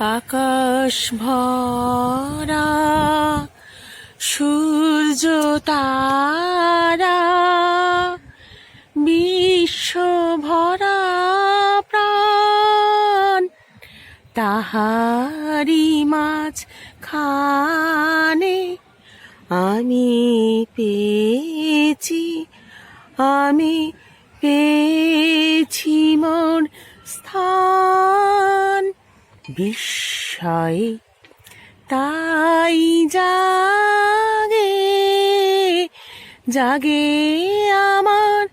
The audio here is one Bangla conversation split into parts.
আকাশ ভরা সূর্য তারা বিশ্ব ভরা প্রাণ তাহারি মাঝ খানে আমি পেয়েছি মোর স্থান বিস্ময়ে তাই জাগে আমার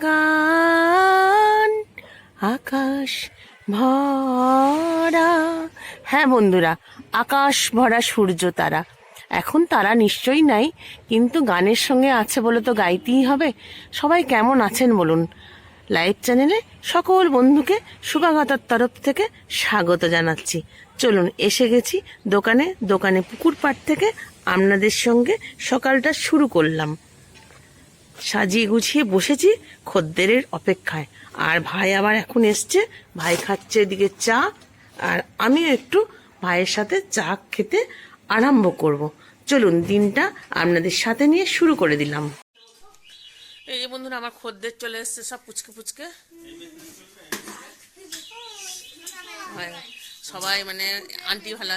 গান আকাশ ভরা। হ্যাঁ বন্ধুরা, আকাশ ভরা সূর্য তারা। এখন তারা নিশ্চয়ই নাই, কিন্তু গানের সঙ্গে আছে বলে তো গাইতেই হবে। সবাই কেমন আছেন বলুন? লাইভ চ্যানেলে সকল বন্ধুকে সুগাগাতার তরফ থেকে স্বাগত জানাচ্ছি। চলুন, এসে গেছি দোকানে পুকুর পাড় থেকে আপনাদের সঙ্গে সকালটা শুরু করলাম। সাজিয়ে গুছিয়ে বসেছি খদ্দেরের অপেক্ষায়। আর ভাই আবার এখন এসছে, ভাই খাচ্ছে এদিকে চা, আর আমিও একটু ভাইয়ের সাথে চা খেতে আরম্ভ করব। চলুন, দিনটা আপনাদের সাথে নিয়ে শুরু করে দিলাম। এই যে বন্ধুরা, আমার খদ্দের চলে এসছে, সব পুচকে সবাই মানে আন্টি ভালো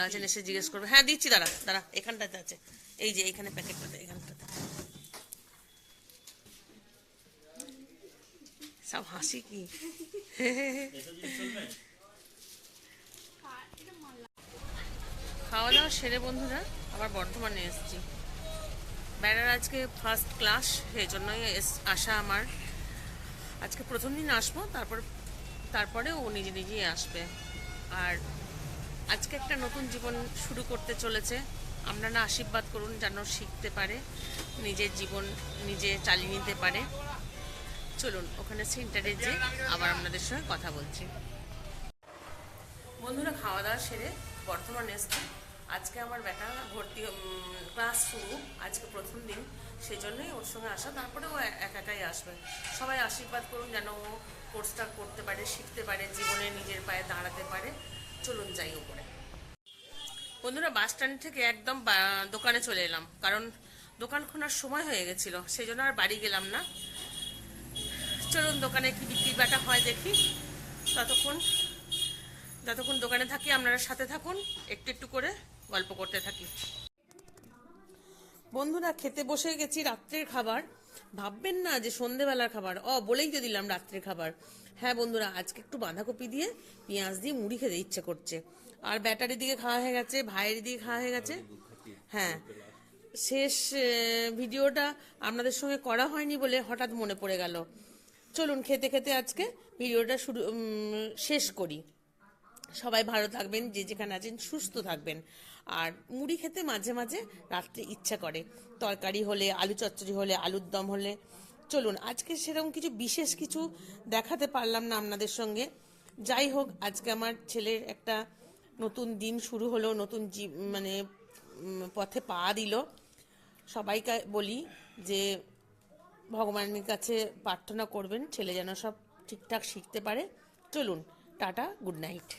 আছেন এসে জিজ্ঞেস করবে। হ্যাঁ দিচ্ছি, দাঁড়া এখানটাতে আছে, এই যে এইখানে প্যাকেটটাতে, এখানটাতে সব হাসি কি। খাওয়া দাওয়া সেরে বন্ধুরা আবার বর্ধমানে এসেছি। বেড়ার আজকে ফার্স্ট ক্লাস, সেই জন্যই আসা আমার। আজকে প্রথম দিন আসবো, তারপরে ও নিজেই আসবে। আর আজকে একটা নতুন জীবন শুরু করতে চলেছে। আপনারা আশীর্বাদ করুন যেন শিখতে পারে, নিজের জীবন নিজে চালিয়ে নিতে পারে। চলুন ওখানে সেন্টারে যে আবার আপনাদের সঙ্গে কথা বলছি। বন্ধুরা, খাওয়া দাওয়া সেরে বর্ধমানে এসছি। আজকে আমার বেটা ভর্তি ক্লাস শুরু, আজকে প্রথম দিন, সেই জন্যই ওর সঙ্গে আসা। তারপরে ও একাই আসবে। সবাই আশীর্বাদ করুন যেন ও কোর্সটা করতে পারে, শিখতে পারে, জীবনে নিজের পায়ে দাঁড়াতে পারে। চলুন যাই উপরে। বন্ধুরা, বাস স্ট্যান্ড থেকে একদম দোকানে চলে এলাম, কারণ দোকান খোলার সময় হয়ে গেছিল, সেই জন্য আর বাড়ি গেলাম না। চলুন দোকানে কি বিক্রি বাটা হয় দেখি। যতক্ষণ দোকানে থাকি আপনারা সাথে থাকুন, একটু করে গল্প করতে থাকি। বন্ধুরা, খেতে বসে গেছি রাত্রের খাবার। ভাববেন না যে সন্ধেবেলার খাবার, বলেই তো দিলাম রাত্রের খাবার। হ্যাঁ বন্ধুরা, আজকে একটু বাঁধাকপি দিয়ে পেঁয়াজ দিয়ে মুড়ি খেতে ইচ্ছে করছে। আর ব্যাটারি দিকে খাওয়া হয়ে গেছে, ভাইয়ের দিকে খাওয়া হয়ে গেছে। হ্যাঁ, শেষ ভিডিওটা আপনাদের সঙ্গে করা হয়নি বলে হঠাৎ মনে পড়ে গেল। চলুন খেতে খেতে আজকে ভিডিওটা শেষ করি। সবাই ভালো থাকবেন, যে যেখানে আছেন সুস্থ থাকবেন। আর মুড়ি খেতে মাঝে মাঝে রাত্রে ইচ্ছা করে, তরকারি হলে, আলু চচ্চড়ি হলে, আলুর দম হলে। চলুন, আজকে সেরকম বিশেষ কিছু দেখাতে পারলাম না আপনাদের সঙ্গে। যাই হোক, আজকে আমার ছেলের একটা নতুন দিন শুরু হলো, নতুন মানে পথে পা দিল। সবাইকে বলি যে ভগবানের কাছে প্রার্থনা করবেন ছেলে যেন সব ঠিকঠাক শিখতে পারে। চলুন, টাটা, গুড নাইট।